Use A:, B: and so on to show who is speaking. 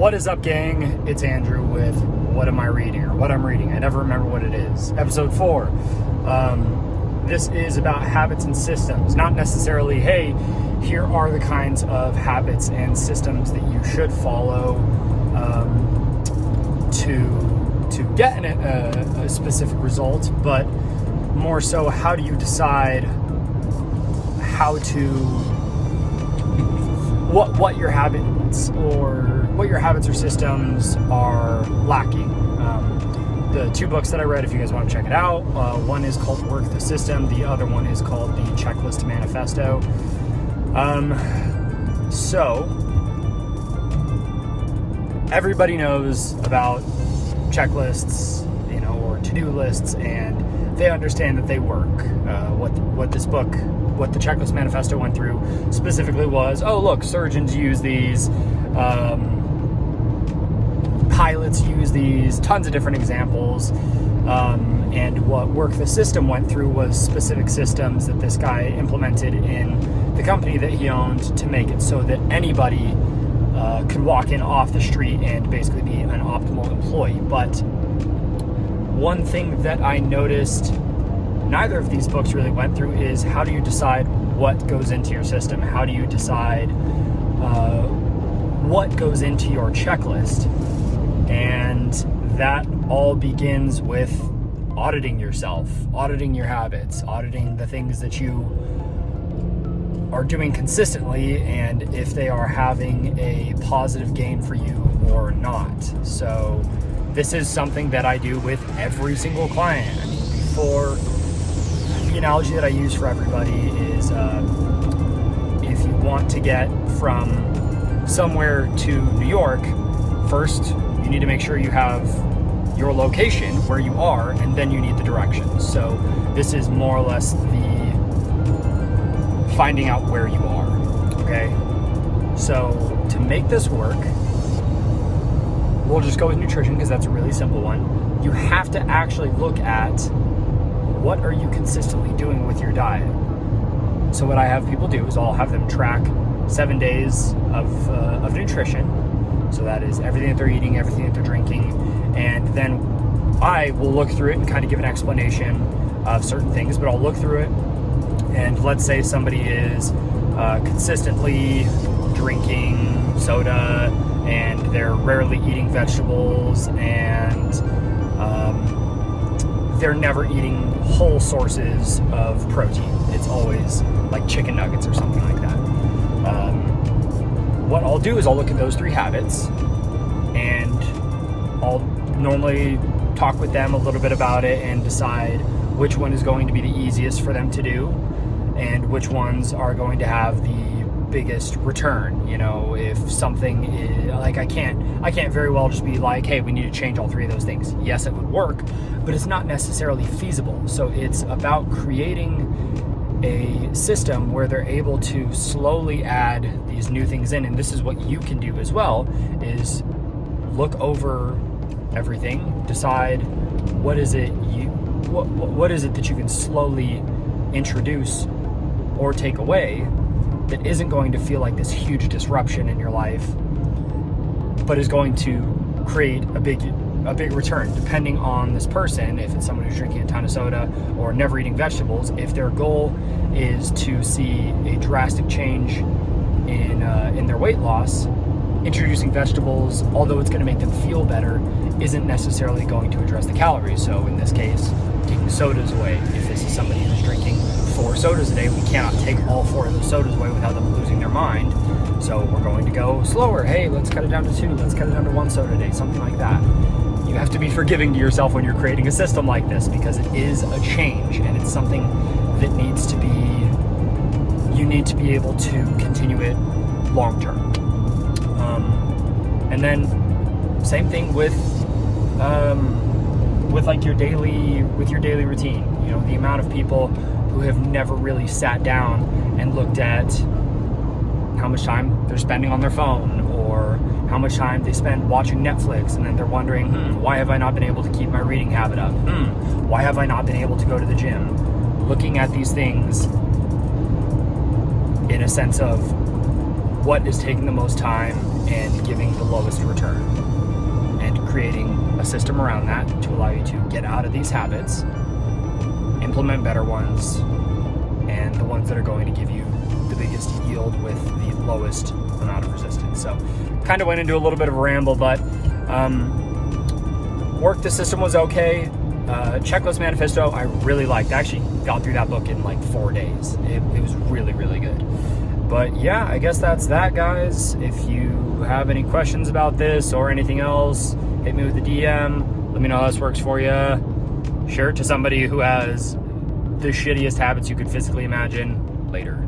A: What is up, gang? It's Andrew with What Am I Reading, or What I'm Reading. I never remember what it is. Episode 4. This is about habits and systems. Not necessarily, hey, here are the kinds of habits and systems that you should follow to get a specific result, but more so, how do you decide what your habits or systems are lacking. The two books that I read, if you guys want to check it out, one is called Work the System, the other one is called The Checklist Manifesto. So everybody knows about checklists, or to-do lists, and they understand that they work. What the Checklist Manifesto went through specifically was, oh look, surgeons use these, pilots use these, tons of different examples. And what Work the System went through was specific systems that this guy implemented in the company that he owned to make it so that anybody could walk in off the street and basically be an optimal employee. But one thing that I noticed neither of these books really went through is, how do you decide what goes into your system? How do you decide what goes into your checklist? And that all begins with auditing yourself, auditing your habits, auditing the things that you are doing consistently, and if they are having a positive gain for you or not. So this is something that I do with every single client. The analogy that I use for everybody is, if you want to get from somewhere to New York, first you need to make sure you have your location where you are, and then you need the directions. So this is more or less the finding out where you are, okay? So to make this work, we'll just go with nutrition because that's a really simple one. You have to actually look at, what are you consistently doing with your diet? So what I have people do is I'll have them track 7 days of nutrition. So that is everything that they're eating, everything that they're drinking. And then I will look through it and kind of give an explanation of certain things, but I'll look through it. And let's say somebody is consistently drinking soda, and they're rarely eating vegetables, and they're never eating whole sources of protein. It's always like chicken nuggets or something like that. What I'll do is I'll look at those 3 habits, and I'll normally talk with them a little bit about it and decide which one is going to be the easiest for them to do and which ones are going to have the biggest return. If something is like, I can't very well just be like, hey, we need to change all 3 of those things. Yes, it would work, but it's not necessarily feasible. So it's about creating a system where they're able to slowly add these new things in. And this is what you can do as well, is look over everything, decide what is it that you can slowly introduce or take away that isn't going to feel like this huge disruption in your life, but is going to create a big return, depending on this person. If it's someone who's drinking a ton of soda or never eating vegetables, if their goal is to see a drastic change in their weight loss, introducing vegetables, although it's going to make them feel better, isn't necessarily going to address the calories. So in this case, taking sodas away. If this is somebody who's drinking 4 sodas a day, we cannot take all 4 of those sodas away without them losing their mind. So we're going to go slower. Hey, let's cut it down to 2. Let's cut it down to 1 soda a day, something like that. You have to be forgiving to yourself when you're creating a system like this, because it is a change, and it's something that you need to be able to continue it long term. And then same thing with your daily routine. The amount of people who have never really sat down and looked at how much time they're spending on their phone, or how much time they spend watching Netflix, and then they're wondering, why have I not been able to keep my reading habit up? Why have I not been able to go to the gym? Looking at these things in a sense of what is taking the most time and giving the lowest return, and creating a system around that to allow you to get out of these habits, implement better ones, and the ones that are going to give you the biggest yield with the lowest amount of resistance. So kind of went into a little bit of a ramble, but work the system was okay. Checklist Manifesto I really liked. I actually got through that book in like 4 days. It was really, really good. But yeah, I guess that's that, guys. If you have any questions about this or anything else, hit me with a DM. Let me know how this works for you. Share it to somebody who has the shittiest habits you could physically imagine. Later.